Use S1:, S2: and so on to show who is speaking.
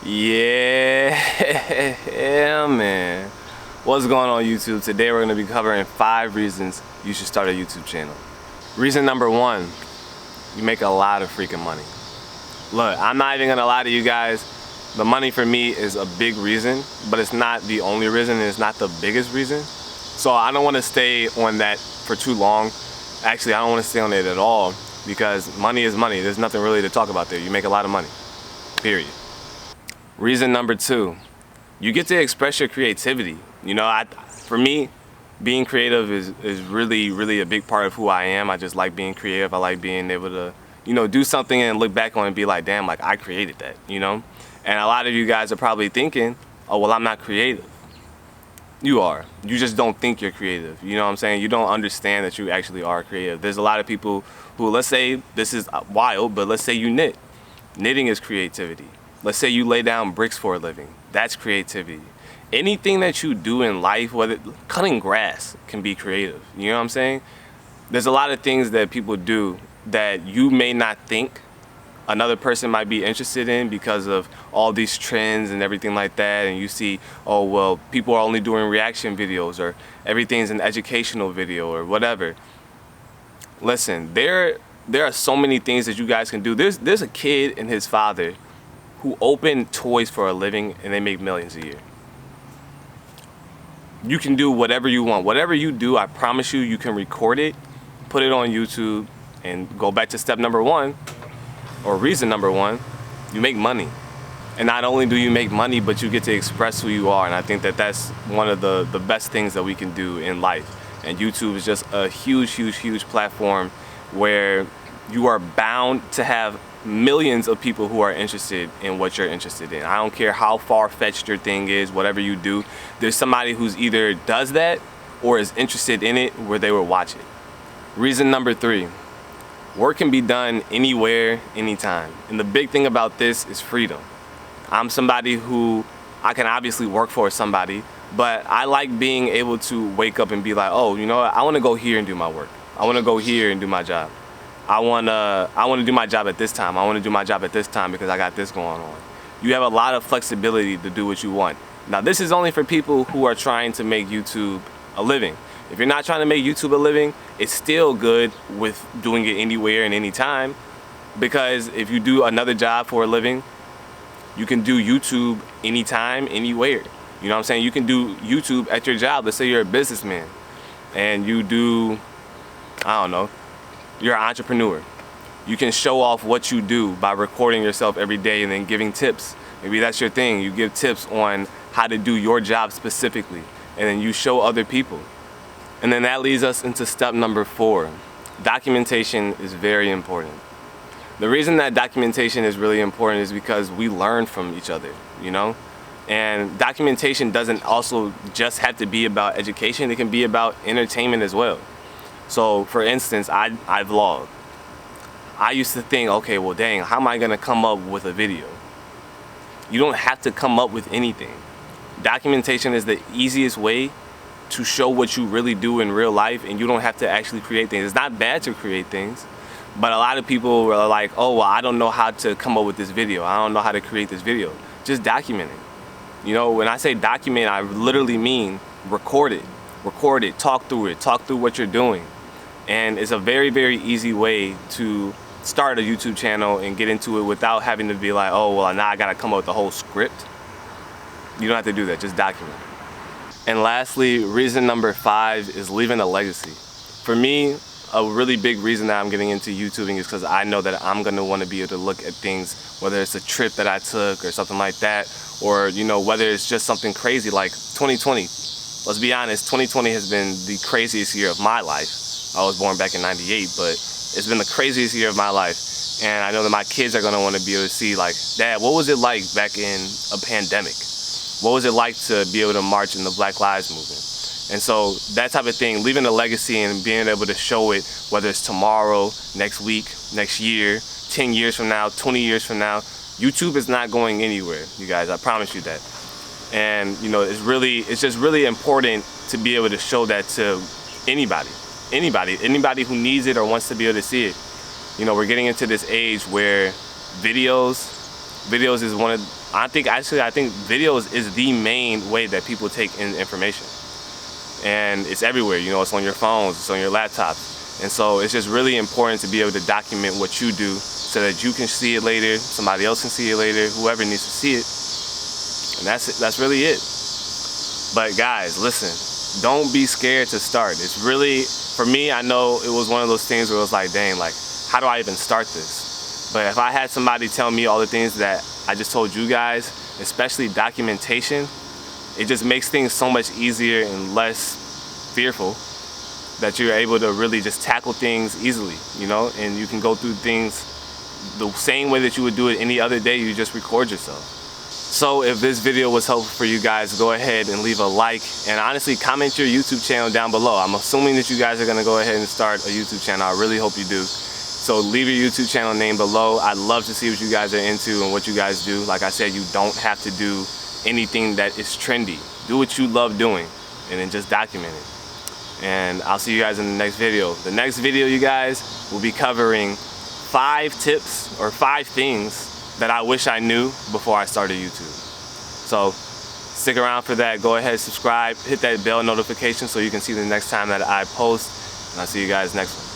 S1: Yeah, man. What's going on YouTube? Today we're going to be covering 5 reasons you should start a YouTube channel. Reason number 1, you make a lot of freaking money. Look, I'm not even going to lie to you guys. The money for me is a big reason, but it's not the only reason and it's not the biggest reason. So I don't want to stay on that for too long. Actually, I don't want to stay on it at all because money is money. There's nothing really to talk about there. You make a lot of money, period. Reason number 2, you get to express your creativity. You know, for me, being creative is really a big part of who I am. I just like being creative. I like being able to, do something and look back on it and be like, damn, like I created that, And a lot of you guys are probably thinking, oh, well, I'm not creative. You are. You just don't think you're creative. You know what I'm saying? You don't understand that you actually are creative. There's a lot of people who, let's say, this is wild, but let's say you knit. Knitting is creativity. Let's say you lay down bricks for a living. That's creativity. Anything that you do in life, whether cutting grass can be creative. You know what I'm saying? There's a lot of things that people do that you may not think another person might be interested in because of all these trends and everything like that. And you see, oh, well, people are only doing reaction videos or everything's an educational video or whatever. Listen, there are so many things that you guys can do. There's a kid and his father who open toys for a living and they make millions a year. You can do whatever you want. Whatever you do, I promise you can record it, put it on YouTube, and go back to step number 1, or reason number 1, you make money. And not only do you make money, but you get to express who you are. And I think that that's one of the best things that we can do in life. And YouTube is just a huge platform where you are bound to have millions of people who are interested in what you're interested in. I don't care how far-fetched your thing is, whatever you do, there's somebody who's either does that or is interested in it where they will watch it. Reason number 3, work can be done anywhere, anytime. And the big thing about this is freedom. I'm somebody who, I can obviously work for somebody, but I like being able to wake up and be like, oh, you know what, I want to go here and do my work. I want to go here and do my job. I want to do my job at this time. I want to do my job at this time because I got this going on. You have a lot of flexibility to do what you want. Now, this is only for people who are trying to make YouTube a living. If you're not trying to make YouTube a living, it's still good with doing it anywhere and anytime, because if you do another job for a living, you can do YouTube anytime, anywhere. You know what I'm saying? You can do YouTube at your job. Let's say you're a businessman and you do, I don't know, you're an entrepreneur. You can show off what you do by recording yourself every day and then giving tips. Maybe that's your thing. You give tips on how to do your job specifically, and then you show other people. And then that leads us into step number 4. Documentation is very important. The reason that documentation is really important is because we learn from each other, And documentation doesn't also just have to be about education. It can be about entertainment as well. So for instance, I vlog. I used to think, okay, well dang, how am I gonna come up with a video? You don't have to come up with anything. Documentation is the easiest way to show what you really do in real life, and you don't have to actually create things. It's not bad to create things, but a lot of people are like, oh, well, I don't know how to come up with this video. I don't know how to create this video. Just document it. When I say document, I literally mean record it. Record it, talk through what you're doing. And it's a very easy way to start a YouTube channel and get into it without having to be like, oh, well, now I gotta come up with the whole script. You don't have to do that, just document. And lastly, reason number 5 is leaving a legacy. For me, a really big reason that I'm getting into YouTubing is because I know that I'm gonna wanna be able to look at things, whether it's a trip that I took or something like that, or whether it's just something crazy like 2020. Let's be honest, 2020 has been the craziest year of my life. I was born back in '98, but it's been the craziest year of my life. And I know that my kids are gonna wanna be able to see, like, Dad, what was it like back in a pandemic? What was it like to be able to march in the Black Lives Movement? And so that type of thing, leaving a legacy and being able to show it, whether it's tomorrow, next week, next year, 10 years from now, 20 years from now, YouTube is not going anywhere, you guys, I promise you that. And it's just really important to be able to show that to anybody who needs it or wants to be able to see it. We're getting into this age where videos is one of I think videos is the main way that people take in information. And it's everywhere, you know, it's on your phones, it's on your laptops. And so it's just really important to be able to document what you do so that you can see it later, somebody else can see it later, whoever needs to see it. And that's really it. But guys, listen, don't be scared to start. It's really, for me, I know it was one of those things where it was like, dang, like, how do I even start this? But if I had somebody tell me all the things that I just told you guys, especially documentation, it just makes things so much easier and less fearful that you're able to really just tackle things easily, you know, and you can go through things the same way that you would do it any other day. You just record yourself. So if this video was helpful for you guys, go ahead and leave a like, and honestly comment your YouTube channel down below. I'm assuming that you guys are gonna go ahead and start a YouTube channel. I really hope you do. So leave your YouTube channel name below. I'd love to see what you guys are into and what you guys do. Like I said, you don't have to do anything that is trendy. Do what you love doing and then just document it. And I'll see you guys in the next video. The next video, you guys, will be covering 5 tips or 5 things that I wish I knew before I started YouTube. So stick around for that. Go ahead, subscribe, hit that bell notification so you can see the next time that I post. And I'll see you guys next one.